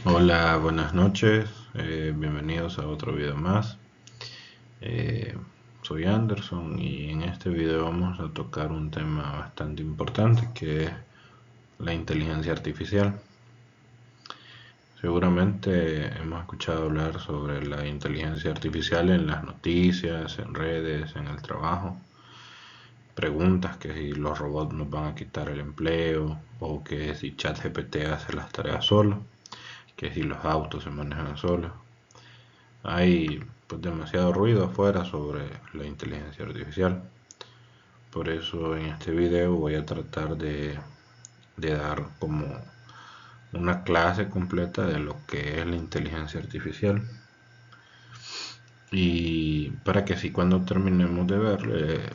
Hola, buenas noches, bienvenidos a otro video más. Eh, Soy Anderson y en este video vamos a tocar un tema bastante importante que es la inteligencia artificial. Seguramente hemos escuchado hablar sobre la inteligencia artificial en las noticias, en redes, en el trabajo. Preguntas que si los robots nos van a quitar el empleo o que si ChatGPT hace las tareas solo, que si los autos se manejan solos. Hay pues demasiado ruido afuera sobre la inteligencia artificial. Por eso en este video voy a tratar de dar como una clase completa de lo que es la inteligencia artificial. Y para que así cuando terminemos de ver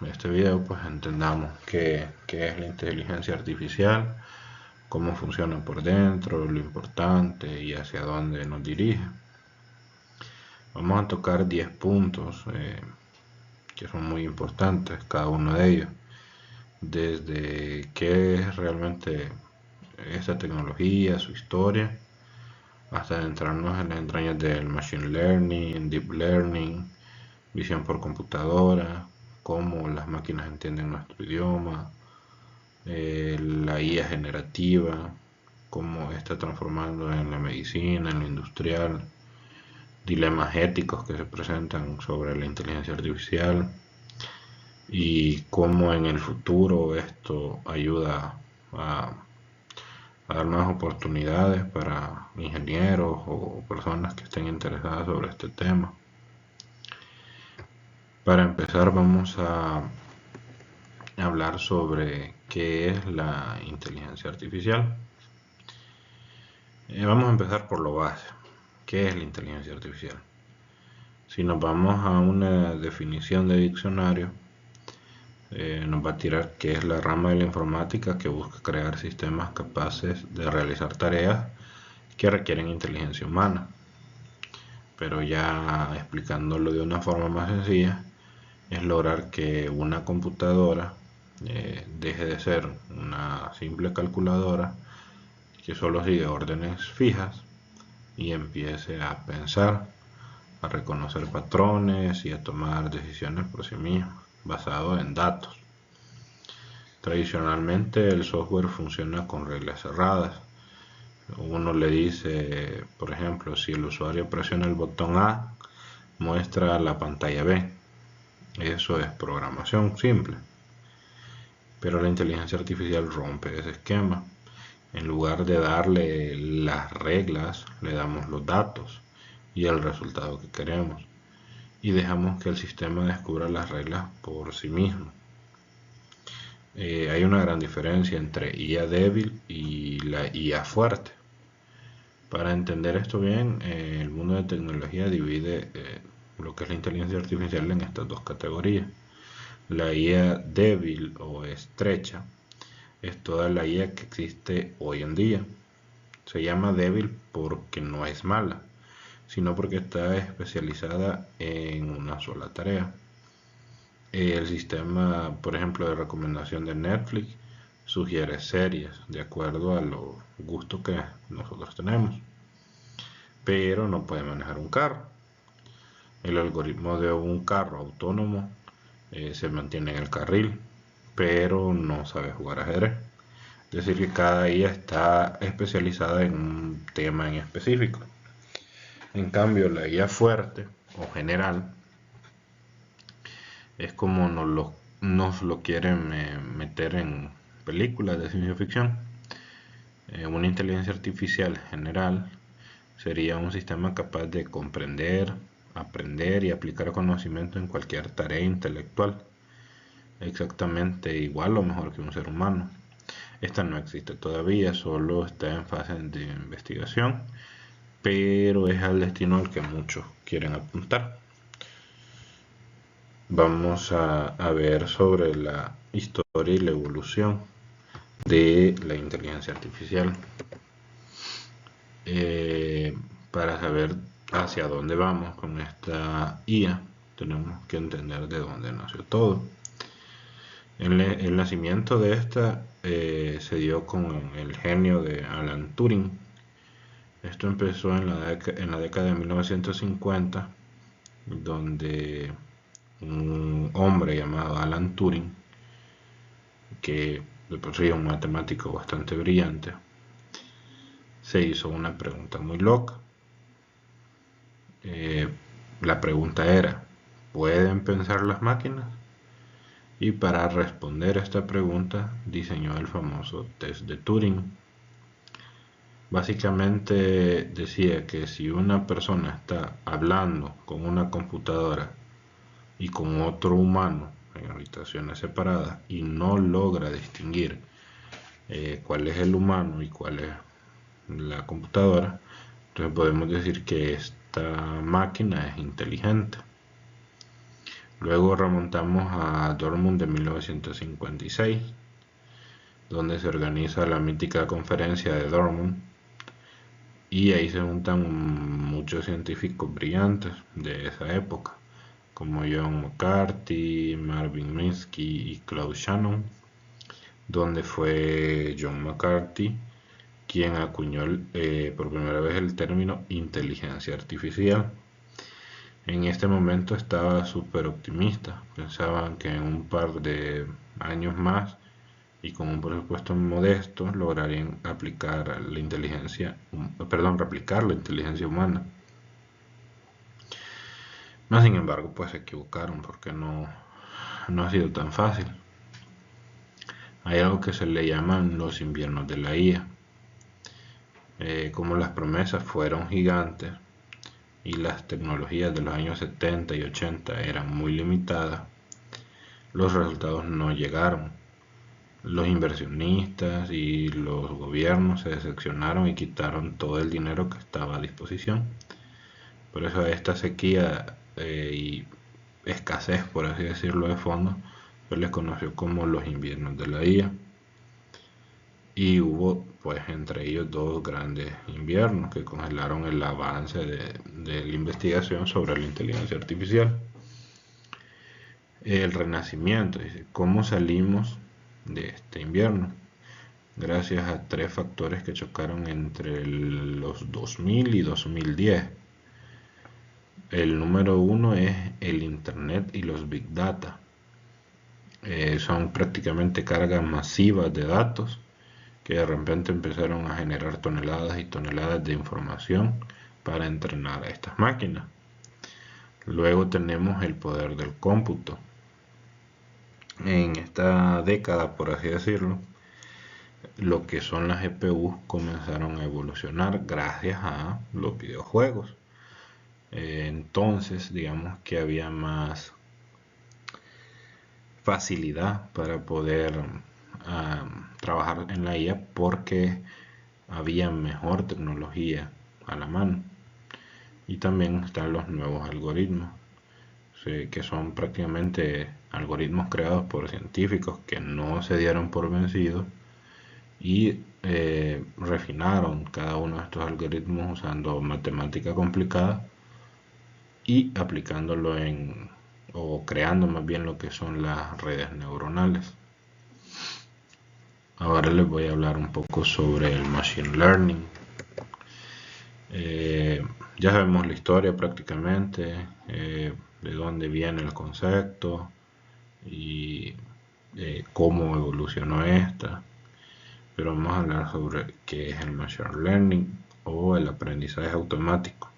este video pues entendamos qué es la inteligencia artificial, cómo funciona por dentro, lo importante y hacia dónde nos dirige. Vamos a tocar 10 puntos que son muy importantes, cada uno de ellos. Desde qué es realmente esta tecnología, su historia, hasta adentrarnos en las entrañas del machine learning, deep learning, visión por computadora, cómo las máquinas entienden nuestro idioma, la IA generativa, cómo está transformando en la medicina, en lo industrial, dilemas éticos que se presentan sobre la inteligencia artificial y cómo en el futuro esto ayuda a, a dar nuevas oportunidades para ingenieros o personas que estén interesadas sobre este tema. Para empezar vamos a hablar sobre qué es la inteligencia artificial. Vamos a empezar por lo base. ¿Qué es la inteligencia artificial? Si nos vamos a una definición de diccionario, nos va a tirar que es la rama de la informática que busca crear sistemas capaces de realizar tareas que requieren inteligencia humana. Pero ya explicándolo de una forma más sencilla, es lograr que una computadora deje de ser una simple calculadora que solo sigue órdenes fijas y empiece a pensar, a reconocer patrones y a tomar decisiones por sí misma, basado en datos. Tradicionalmente el software funciona con reglas cerradas. Uno le dice, por ejemplo, si el usuario presiona el botón A, muestra la pantalla B. Eso es programación simple. Pero la inteligencia artificial rompe ese esquema. En lugar de darle las reglas, le damos los datos y el resultado que queremos. Y dejamos que el sistema descubra las reglas por sí mismo. Hay una gran diferencia entre IA débil y la IA fuerte. Para entender esto bien, el mundo de tecnología divide lo que es la inteligencia artificial en estas dos categorías. La IA débil o estrecha es toda la IA que existe hoy en día. Se llama débil porque no es mala, sino porque está especializada en una sola tarea. El sistema, por ejemplo, de recomendación de Netflix sugiere series de acuerdo a los gustos que nosotros tenemos, pero no puede manejar un carro. El algoritmo de un carro autónomo se mantiene en el carril, pero no sabe jugar ajedrez. Es decir, que cada IA está especializada en un tema en específico. En cambio, la IA fuerte o general es como nos lo quieren meter en películas de ciencia ficción. Una inteligencia artificial general sería un sistema capaz de comprender, aprender y aplicar conocimiento en cualquier tarea intelectual, exactamente igual o mejor que un ser humano. Esta no existe todavía, solo está en fase de investigación, pero es al destino al que muchos quieren apuntar. Vamos a ver sobre la historia y la evolución de la inteligencia artificial. Eh, para saber hacia dónde vamos con esta IA, tenemos que entender de dónde nació todo. El nacimiento de esta se dio con el genio de Alan Turing, Esto empezó en la década de 1950, donde un hombre llamado Alan Turing, que de por sí es un matemático bastante brillante, se hizo una pregunta muy loca. Eh, la pregunta era, ¿pueden pensar las máquinas? Y para responder a esta pregunta diseñó el famoso test de Turing. Básicamente decía que si una persona está hablando con una computadora y con otro humano en habitaciones separadas y no logra distinguir cuál es el humano y cuál es la computadora, entonces podemos decir que esta máquina es inteligente. Luego remontamos a Dortmund de 1956, donde se organiza la mítica conferencia de Dortmund, y ahí se juntan muchos científicos brillantes de esa época, como John McCarthy, Marvin Minsky y Claude Shannon, donde fue John McCarthy quien acuñó por primera vez el término inteligencia artificial. En este momento estaba súper optimista, pensaban que en un par de años más y con un presupuesto modesto lograrían replicar la inteligencia humana. Más sin embargo, pues se equivocaron porque no ha sido tan fácil. Hay algo que se le llaman los inviernos de la IA. Como las promesas fueron gigantes y las tecnologías de los años 70 y 80 eran muy limitadas, los resultados no llegaron. Los inversionistas y los gobiernos se decepcionaron y quitaron todo el dinero que estaba a disposición. Por eso a esta sequía y escasez, por así decirlo, de fondos, se les conoció como los inviernos de la IA. Y hubo, pues, entre ellos dos grandes inviernos que congelaron el avance de la investigación sobre la inteligencia artificial. El renacimiento, dice, ¿cómo salimos de este invierno? Gracias a tres factores que chocaron entre los 2000 y 2010. El número uno es el Internet y los Big Data. Son prácticamente cargas masivas de datos que de repente empezaron a generar toneladas y toneladas de información para entrenar a estas máquinas. Luego tenemos el poder del cómputo. En esta década, por así decirlo, lo que son las GPUs comenzaron a evolucionar gracias a los videojuegos. Entonces, digamos que había más facilidad para poder trabajar en la IA porque había mejor tecnología a la mano. Y también están los nuevos algoritmos, que son prácticamente algoritmos creados por científicos que no se dieron por vencidos y refinaron cada uno de estos algoritmos usando matemática complicada y aplicándolo o creando más bien lo que son las redes neuronales. Ahora les voy a hablar un poco sobre el machine learning. Ya sabemos la historia prácticamente, de dónde viene el concepto y cómo evolucionó esta, pero vamos a hablar sobre qué es el machine learning o el aprendizaje automático.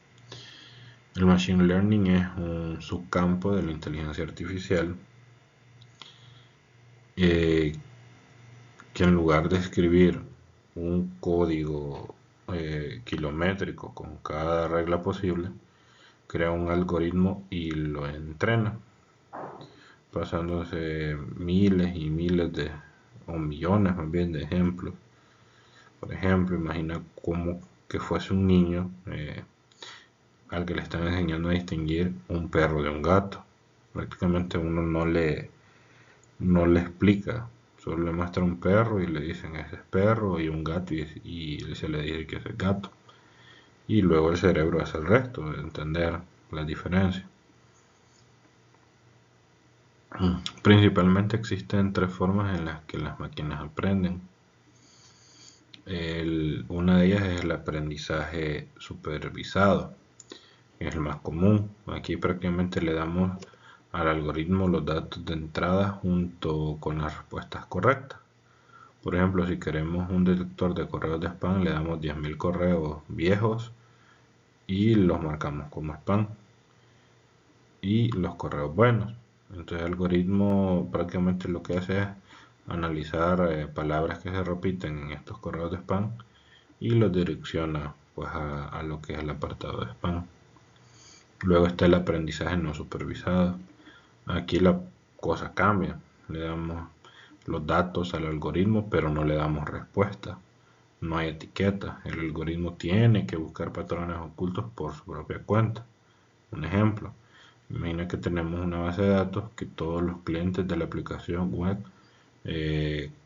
El machine learning es un subcampo de la inteligencia artificial que en lugar de escribir un código kilométrico con cada regla posible, crea un algoritmo y lo entrena, pasándose miles y miles o millones más bien de ejemplos. Por ejemplo, imagina como que fuese un niño al que le están enseñando a distinguir un perro de un gato. Prácticamente uno no le explica, solo le muestra un perro y le dicen ese es perro y un gato y se le dice que ese es gato. Y luego el cerebro hace el resto, de entender la diferencia. Principalmente existen tres formas en las que las máquinas aprenden. Una de ellas es el aprendizaje supervisado, es el más común. Aquí prácticamente le damos al algoritmo los datos de entrada junto con las respuestas correctas. Por ejemplo, si queremos un detector de correos de spam, le damos 10.000 correos viejos y los marcamos como spam, y los correos buenos. Entonces el algoritmo prácticamente lo que hace es analizar palabras que se repiten en estos correos de spam y los direcciona pues a lo que es el apartado de spam. Luego está el aprendizaje no supervisado. Aquí la cosa cambia. Le damos los datos al algoritmo, pero no le damos respuesta. No hay etiqueta. El algoritmo tiene que buscar patrones ocultos por su propia cuenta. Un ejemplo. Imagina que tenemos una base de datos que todos los clientes de la aplicación web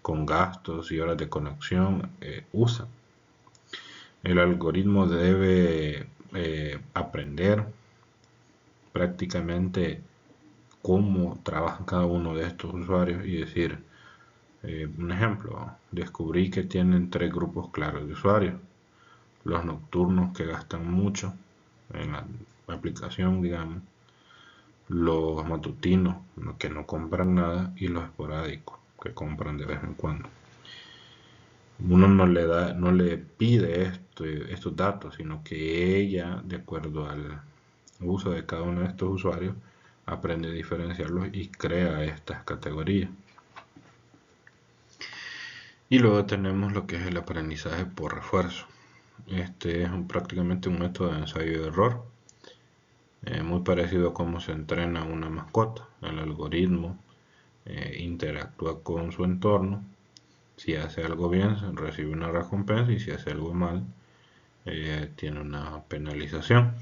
con gastos y horas de conexión usan. El algoritmo debe aprender prácticamente cómo trabaja cada uno de estos usuarios y decir, un ejemplo, descubrí que tienen 3 grupos claros de usuarios: los nocturnos, que gastan mucho en la aplicación, digamos; los matutinos, que no compran nada; y los esporádicos, que compran de vez en cuando. Uno no le pide estos datos, sino que ella, de acuerdo al uso de cada uno de estos usuarios, aprende a diferenciarlos y crea estas categorías. Y luego tenemos lo que es el aprendizaje por refuerzo. Este es prácticamente un método de ensayo y error, muy parecido a cómo se entrena una mascota. El algoritmo interactúa con su entorno. Si hace algo bien, recibe una recompensa, y si hace algo mal, tiene una penalización.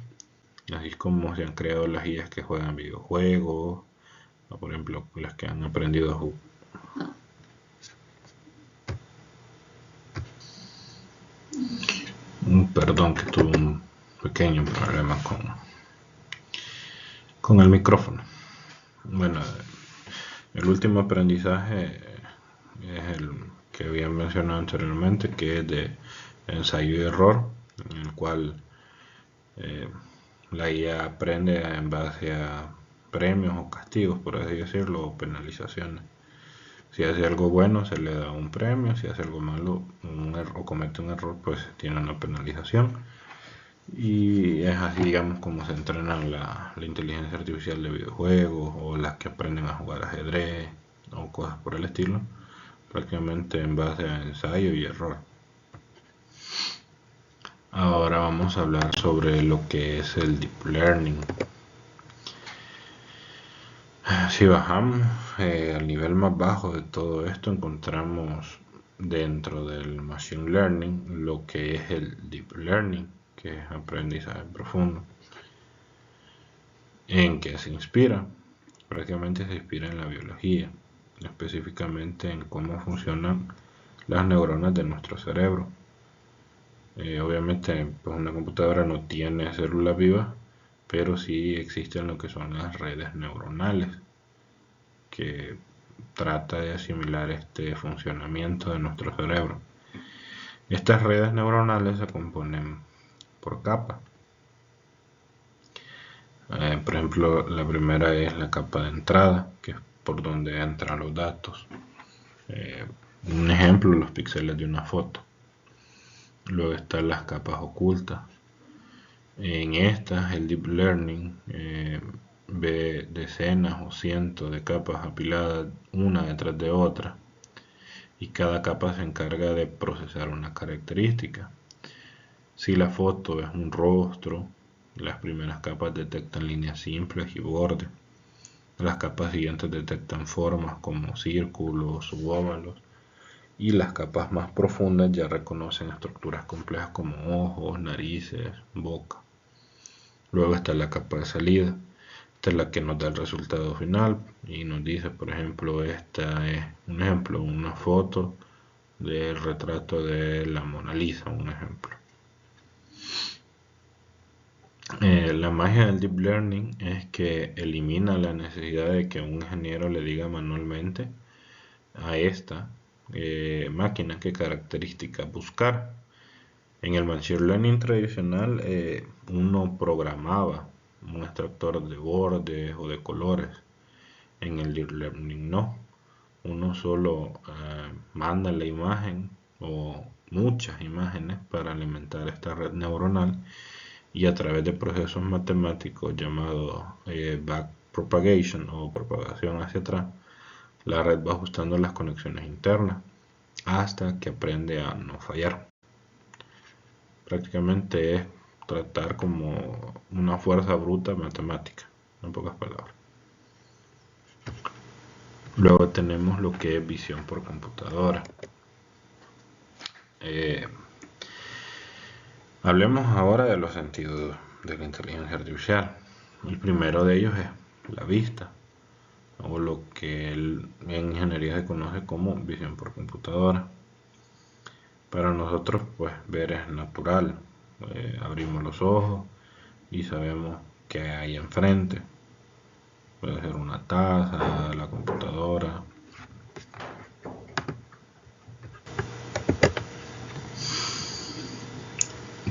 Así es como se han creado las guías que juegan videojuegos, o por ejemplo las que han aprendido a jugar. Perdón, que tuve un pequeño problema con el micrófono. Bueno, el último aprendizaje es el que había mencionado anteriormente, que es de ensayo y error, en el cual la IA aprende en base a premios o castigos, por así decirlo, o penalizaciones. Si hace algo bueno, se le da un premio; si hace algo malo o comete un error, pues tiene una penalización. Y es así, digamos, como se entrena la inteligencia artificial de videojuegos, o las que aprenden a jugar ajedrez o cosas por el estilo, prácticamente en base a ensayo y error. Ahora vamos a hablar sobre lo que es el Deep Learning. Si bajamos al nivel más bajo de todo esto, encontramos dentro del Machine Learning lo que es el Deep Learning, que es aprendizaje profundo. ¿En qué se inspira? Prácticamente se inspira en la biología, específicamente en cómo funcionan las neuronas de nuestro cerebro. Obviamente, pues una computadora no tiene células vivas, pero sí existen lo que son las redes neuronales, que trata de asimilar este funcionamiento de nuestro cerebro. Estas redes neuronales se componen por capas. Por ejemplo, la primera es la capa de entrada, que es por donde entran los datos. Un ejemplo, los píxeles de una foto. Luego están las capas ocultas. En estas, el Deep Learning ve decenas o cientos de capas apiladas una detrás de otra, y cada capa se encarga de procesar una característica. Si la foto es un rostro, las primeras capas detectan líneas simples y bordes. Las capas siguientes detectan formas como círculos u óvalos, y las capas más profundas ya reconocen estructuras complejas como ojos, narices, boca. Luego está la capa de salida. Esta es la que nos da el resultado final y nos dice, por ejemplo, esta es un ejemplo, una foto del retrato de la Mona Lisa, un ejemplo. La magia del Deep Learning es que elimina la necesidad de que un ingeniero le diga manualmente a esta máquina, qué características buscar. En el Machine Learning tradicional uno programaba un extractor de bordes o de colores. En el Deep Learning no. Uno solo manda la imagen o muchas imágenes para alimentar esta red neuronal y a través de procesos matemáticos llamados backpropagation o propagación hacia atrás, la red va ajustando las conexiones internas hasta que aprende a no fallar. Prácticamente es tratar como una fuerza bruta matemática, en pocas palabras. Luego tenemos lo que es visión por computadora. Hablemos ahora de los sentidos de la inteligencia artificial. El primero de ellos es la vista, o lo que en ingeniería se conoce como visión por computadora. Para nosotros, pues ver es natural. Abrimos los ojos y sabemos qué hay enfrente. Puede ser una taza, la computadora.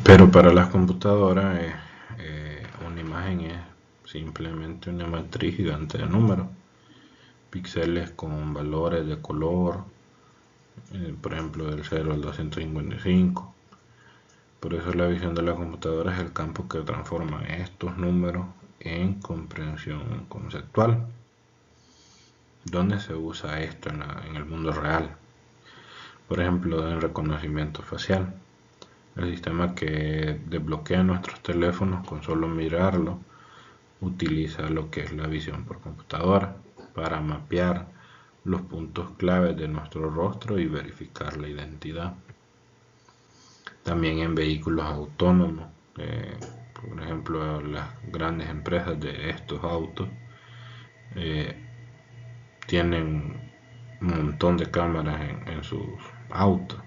Pero para las computadoras una imagen es simplemente una matriz gigante de números, píxeles con valores de color, por ejemplo del 0 al 255. Por eso la visión de la computadora es el campo que transforma estos números en comprensión conceptual. ¿Dónde se usa esto en el mundo real? Por ejemplo, en reconocimiento facial. El sistema que desbloquea nuestros teléfonos con solo mirarlo utiliza lo que es la visión por computadora para mapear los puntos claves de nuestro rostro y verificar la identidad. También en vehículos autónomos, por ejemplo, las grandes empresas de estos autos tienen un montón de cámaras en sus autos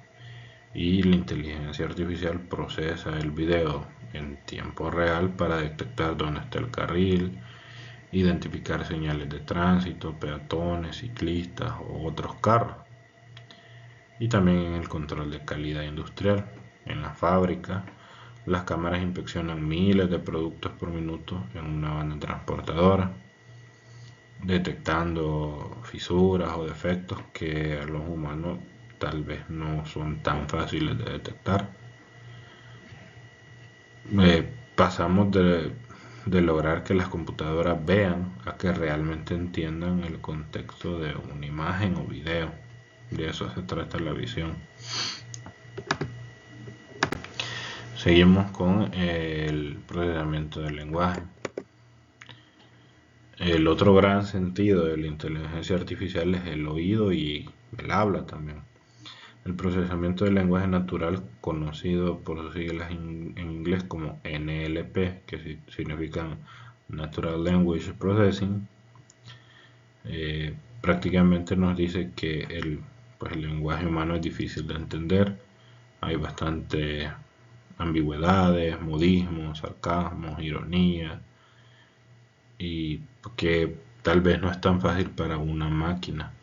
y la inteligencia artificial procesa el video en tiempo real para detectar dónde está el carril, identificar señales de tránsito, peatones, ciclistas o otros carros. Y también en el control de calidad industrial. En la fábrica, las cámaras inspeccionan miles de productos por minuto en una banda transportadora, detectando fisuras o defectos que a los humanos tal vez no son tan fáciles de detectar. Pasamos de lograr que las computadoras vean a que realmente entiendan el contexto de una imagen o video. De eso se trata la visión. Seguimos con el procesamiento del lenguaje. El otro gran sentido de la inteligencia artificial es el oído y el habla también. El procesamiento del lenguaje natural, conocido por sus siglas en inglés como NLP, que significan Natural Language Processing, prácticamente nos dice que el lenguaje humano es difícil de entender. Hay bastante ambigüedades, modismos, sarcasmos, ironía, y que tal vez no es tan fácil para una máquina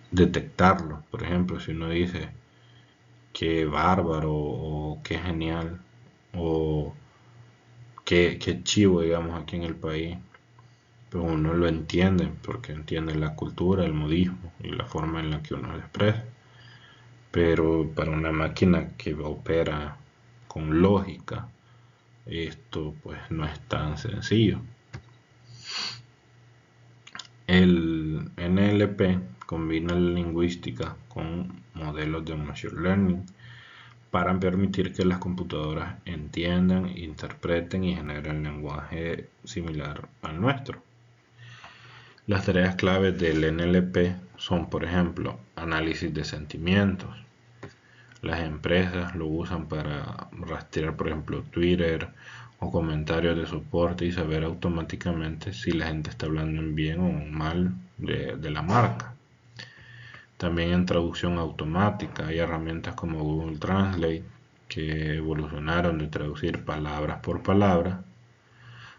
detectarlo. Por ejemplo, si uno dice qué bárbaro o qué genial o qué chivo, digamos, aquí en el país, pues uno lo entiende porque entiende la cultura, el modismo y la forma en la que uno se expresa. Pero para una máquina que opera con lógica, esto pues no es tan sencillo. El NLP combina la lingüística con modelos de machine learning para permitir que las computadoras entiendan, interpreten y generen lenguaje similar al nuestro. Las tareas claves del NLP son, por ejemplo, análisis de sentimientos. Las empresas lo usan para rastrear, por ejemplo, Twitter o comentarios de soporte y saber automáticamente si la gente está hablando en bien o mal de la marca. También en traducción automática hay herramientas como Google Translate que evolucionaron de traducir palabras por palabra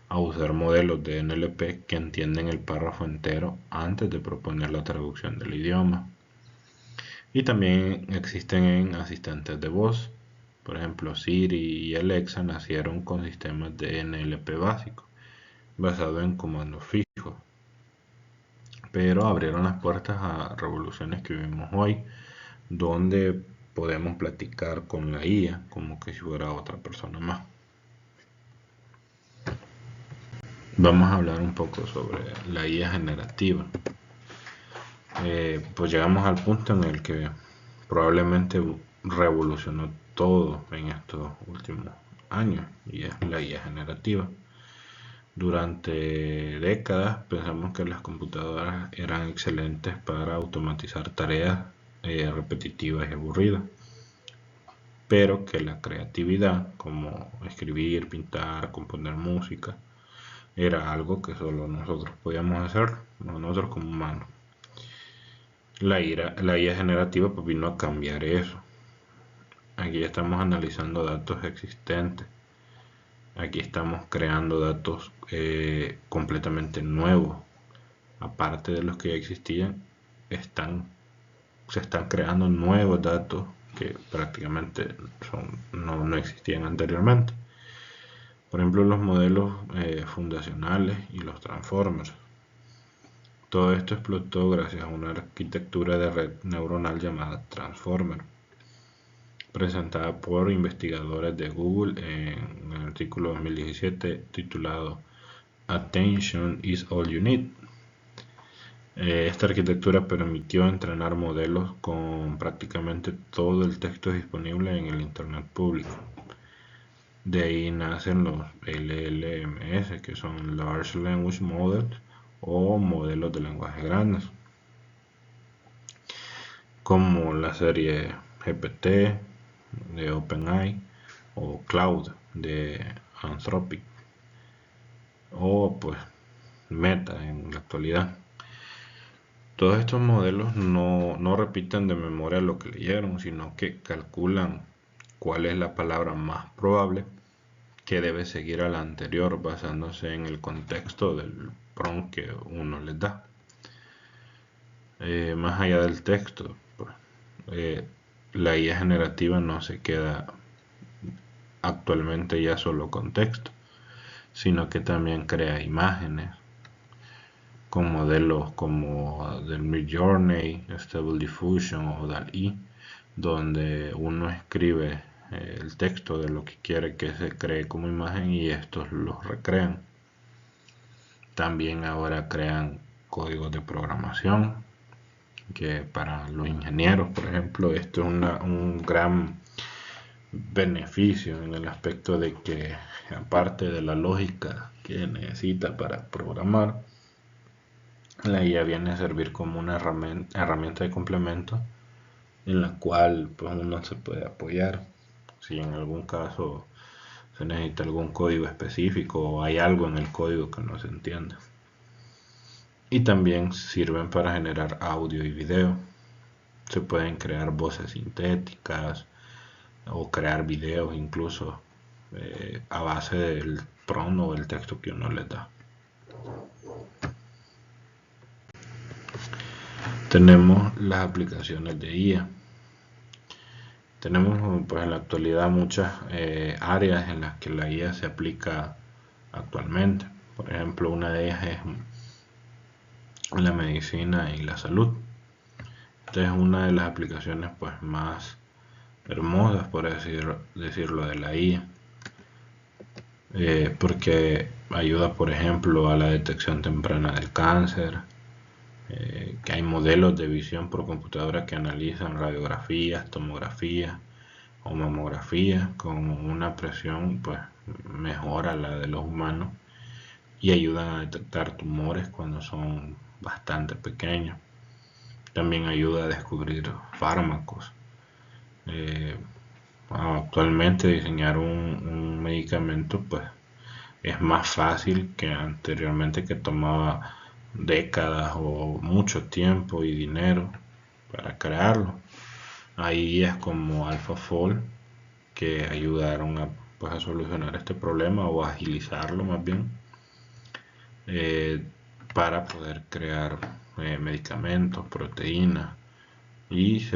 a usar modelos de NLP que entienden el párrafo entero antes de proponer la traducción del idioma. Y también existen asistentes de voz. Por ejemplo, Siri y Alexa nacieron con sistemas de NLP básicos, basados en comandos fijos, pero abrieron las puertas a revoluciones que vivimos hoy, donde podemos platicar con la IA como que si fuera otra persona más. Vamos a hablar un poco sobre la IA generativa. Pues llegamos al punto en el que probablemente revolucionó todo en estos últimos años, y es la IA generativa. Durante décadas pensamos que las computadoras eran excelentes para automatizar tareas repetitivas y aburridas, pero que la creatividad, como escribir, pintar, componer música, era algo que solo nosotros podíamos hacer, nosotros como humanos. La IA generativa pues vino a cambiar eso. Aquí estamos analizando datos existentes. Aquí estamos creando datos completamente nuevos. Aparte de los que ya existían, se están creando nuevos datos que prácticamente no existían anteriormente. Por ejemplo, los modelos fundacionales y los transformers. Todo esto explotó gracias a una arquitectura de red neuronal llamada Transformer, presentada por investigadores de Google en el artículo 2017 titulado Attention is All You Need. Esta arquitectura permitió entrenar modelos con prácticamente todo el texto disponible en el Internet público. De ahí nacen los LLMS, que son Large Language Models o modelos de lenguaje grandes, como la serie GPT de OpenAI o Cloud de Anthropic, o pues Meta en la actualidad. Todos estos modelos no repiten de memoria lo que leyeron, sino que calculan cuál es la palabra más probable que debe seguir a la anterior, basándose en el contexto del prompt que uno les da. Más allá del texto, pues, la IA generativa no se queda actualmente ya solo con texto, sino que también crea imágenes con modelos como del Midjourney, Stable Diffusion o DALL-E, donde uno escribe el texto de lo que quiere que se cree como imagen y estos los recrean. También ahora crean códigos de programación, que para los ingenieros, por ejemplo, esto es un gran beneficio en el aspecto de que, aparte de la lógica que necesita para programar, la IA viene a servir como una herramienta de complemento en la cual pues, uno se puede apoyar si en algún caso se necesita algún código específico o hay algo en el código que no se entiende. Y también sirven para generar audio y video. Se pueden crear voces sintéticas o crear videos incluso a base del prompt o del texto que uno les da. Tenemos las aplicaciones de IA. Tenemos pues en la actualidad muchas áreas en las que la IA se aplica actualmente. Por ejemplo, una de ellas es la medicina y la salud. Esta es una de las aplicaciones pues más hermosas, por decirlo, de la IA, porque ayuda, por ejemplo, a la detección temprana del cáncer, que hay modelos de visión por computadora que analizan radiografías, tomografías o mamografías con una presión pues mejor a la de los humanos y ayudan a detectar tumores cuando son bastante pequeños. También ayuda a descubrir fármacos. Actualmente diseñar un medicamento pues es más fácil que anteriormente, que tomaba décadas o mucho tiempo y dinero para crearlo. Hay guías como AlphaFold que ayudaron a, pues, a solucionar este problema o a agilizarlo más bien. eh, para poder crear medicamentos, proteínas y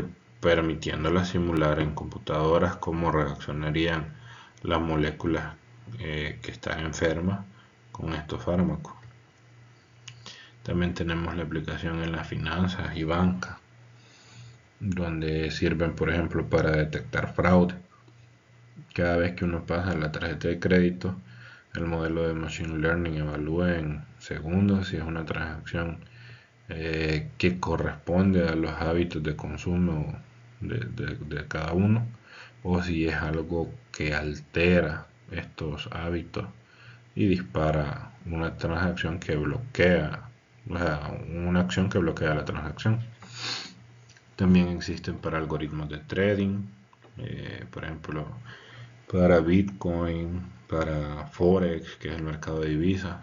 permitiéndolas simular en computadoras cómo reaccionarían las moléculas que están enfermas con estos fármacos. También tenemos la aplicación en las finanzas y banca, donde sirven, por ejemplo, para detectar fraude. Cada vez que uno pasa la tarjeta de crédito, el modelo de Machine Learning evalúa en segundos si es una transacción que corresponde a los hábitos de consumo de cada uno, o si es algo que altera estos hábitos y dispara una transacción que bloquea, o sea, una acción que bloquea la transacción. También existen para algoritmos de trading, por ejemplo, para Bitcoin, para Forex, que es el mercado de divisas.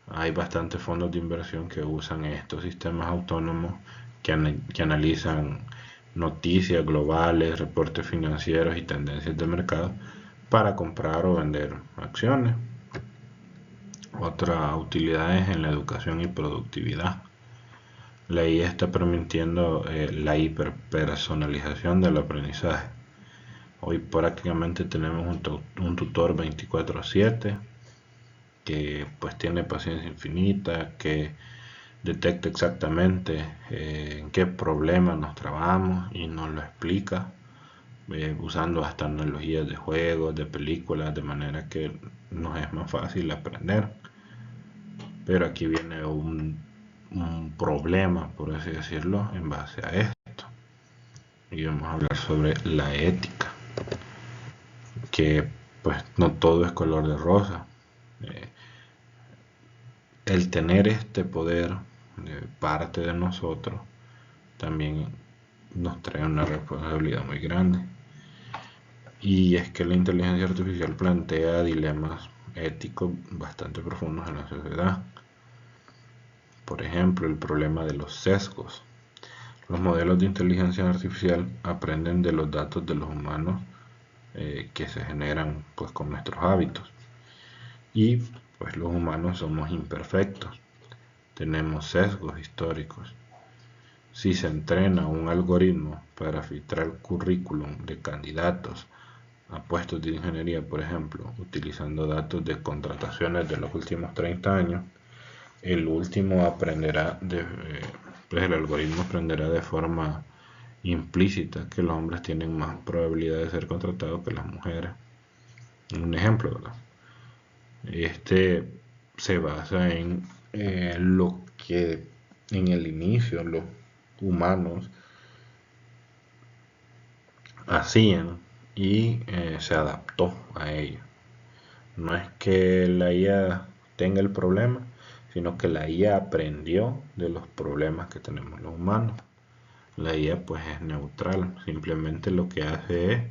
Hay bastantes fondos de inversión que usan estos sistemas autónomos que analizan noticias globales, reportes financieros y tendencias de mercado para comprar o vender acciones. Otra utilidad es en la educación y productividad. La IA está permitiendo la hiperpersonalización del aprendizaje. Hoy prácticamente tenemos un tutor 24/7 que pues tiene paciencia infinita, que detecta exactamente en qué problema nos trabamos y nos lo explica, usando hasta analogías de juegos, de películas, de manera que nos es más fácil aprender. Pero aquí viene un problema, por así decirlo, en base a esto. Y vamos a hablar sobre la ética, que pues no todo es color de rosa. Eh, el tener este poder de parte de nosotros también nos trae una responsabilidad muy grande. Y es que la inteligencia artificial plantea dilemas éticos bastante profundos en la sociedad. Por ejemplo, el problema de los sesgos. Los modelos de inteligencia artificial aprenden de los datos de los humanos que se generan pues con nuestros hábitos. Y pues los humanos somos imperfectos, tenemos sesgos históricos. Si se entrena un algoritmo para filtrar currículum de candidatos a puestos de ingeniería, por ejemplo, utilizando datos de contrataciones de los últimos 30 años, el último aprenderá pues el algoritmo aprenderá de forma implícita que los hombres tienen más probabilidad de ser contratados que las mujeres. Un ejemplo, ¿verdad? Este se basa en lo que en el inicio los humanos hacían y se adaptó a ello. No es que la IA tenga el problema, sino que la IA aprendió de los problemas que tenemos los humanos. La IA pues es neutral, simplemente lo que hace es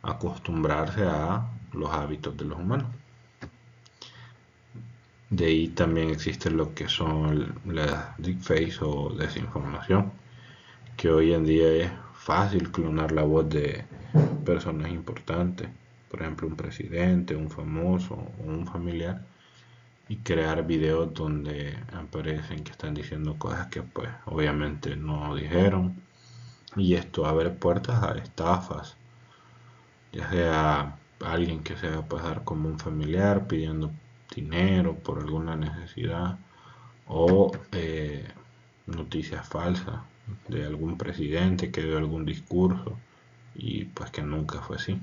acostumbrarse a los hábitos de los humanos. De ahí también existe lo que son las deepfakes o desinformación, que hoy en día es fácil clonar la voz de personas importantes, por ejemplo un presidente, un famoso o un familiar, y crear videos donde aparecen que están diciendo cosas que pues obviamente no dijeron, y esto abre puertas a estafas, ya sea alguien que se va a pasar como un familiar pidiendo dinero por alguna necesidad, o noticias falsas de algún presidente que dio algún discurso y pues que nunca fue así.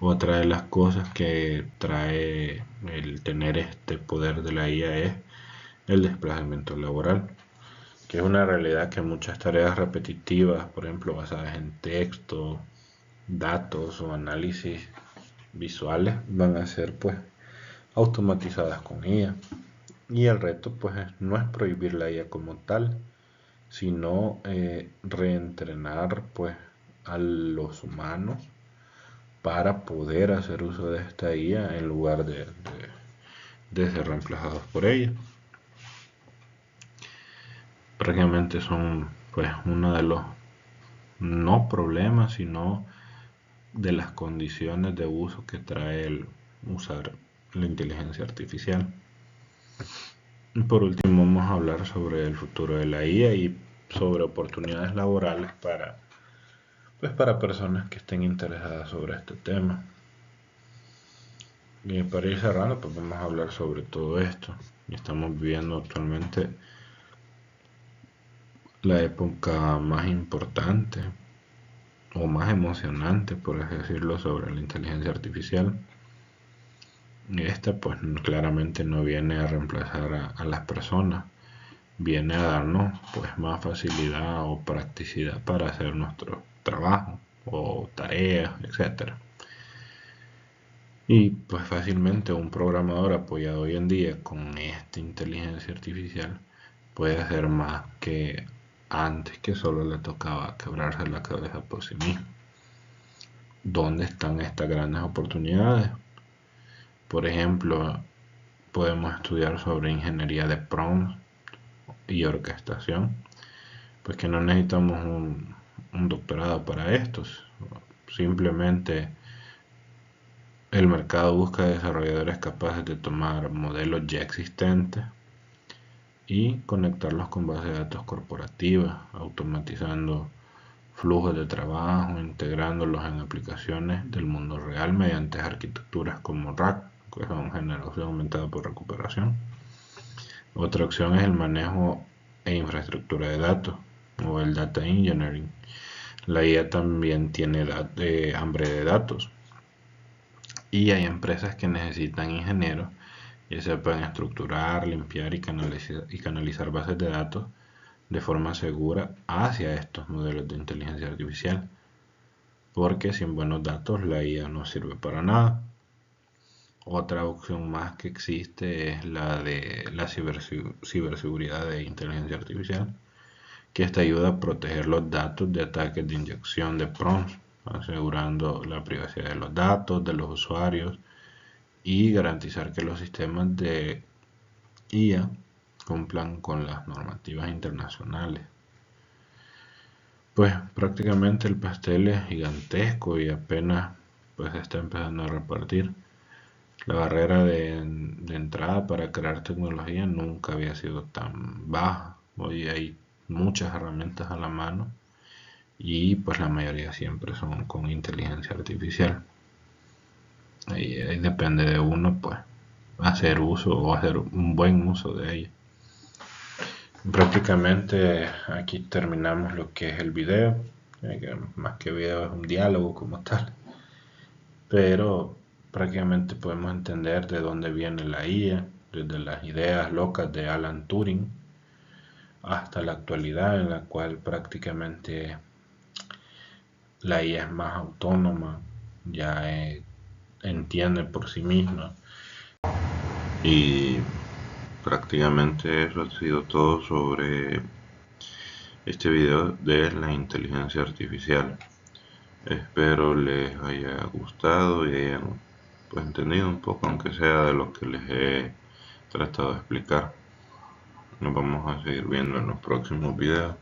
Otra de las cosas que trae el tener este poder de la IA es el desplazamiento laboral, que es una realidad que muchas tareas repetitivas, por ejemplo basadas en texto, datos o análisis visuales, van a ser pues automatizadas con IA. Y el reto pues no es prohibir la IA como tal, sino reentrenar pues a los humanos para poder hacer uso de esta IA en lugar de ser reemplazados por ella. Prácticamente son pues uno de los no problemas, sino de las condiciones de uso que trae el usar la inteligencia artificial. Y por último vamos a hablar sobre el futuro de la IA y sobre oportunidades laborales para personas que estén interesadas sobre este tema. Y para ir cerrando, pues vamos a hablar sobre todo esto. Y estamos viviendo actualmente la época más importante o más emocionante, por así decirlo, sobre la inteligencia artificial. Y esta pues claramente no viene a reemplazar a las personas, viene a darnos pues más facilidad o practicidad para hacer nuestro trabajo o tareas, etcétera. Y pues fácilmente un programador apoyado hoy en día con esta inteligencia artificial puede hacer más que antes, que solo le tocaba quebrarse la cabeza por sí mismo. ¿Dónde están estas grandes oportunidades? Por ejemplo, podemos estudiar sobre ingeniería de prompts y orquestación, pues que no necesitamos un doctorado para estos. Simplemente el mercado busca desarrolladores capaces de tomar modelos ya existentes y conectarlos con bases de datos corporativas, automatizando flujos de trabajo, integrándolos en aplicaciones del mundo real mediante arquitecturas como RAG, que son generación aumentada por recuperación. Otra opción es el manejo e infraestructura de datos o el data engineering. La IA también tiene hambre de datos y hay empresas que necesitan ingenieros que sepan estructurar, limpiar y canalizar bases de datos de forma segura hacia estos modelos de inteligencia artificial, porque sin buenos datos la IA no sirve para nada. Otra opción más que existe es la de la ciberseguridad de inteligencia artificial, que esta ayuda a proteger los datos de ataques de inyección de prompts, asegurando la privacidad de los datos de los usuarios y garantizar que los sistemas de IA cumplan con las normativas internacionales. Pues prácticamente el pastel es gigantesco y apenas pues está empezando a repartir. La barrera de entrada para crear tecnología nunca había sido tan baja. Hoy hay muchas herramientas a la mano y pues la mayoría siempre son con inteligencia artificial. Ahí depende de uno pues hacer uso o hacer un buen uso de ella. Prácticamente aquí terminamos lo que es el video, que más que video es un diálogo como tal, pero prácticamente podemos entender de dónde viene la IA, desde las ideas locas de Alan Turing hasta la actualidad en la cual prácticamente la IA es más autónoma, ya entiende por sí misma. Y prácticamente eso ha sido todo sobre este video de la inteligencia artificial. Espero les haya gustado y hayan pues entendido un poco, aunque sea de lo que les he tratado de explicar. Nos vamos a seguir viendo en los próximos videos.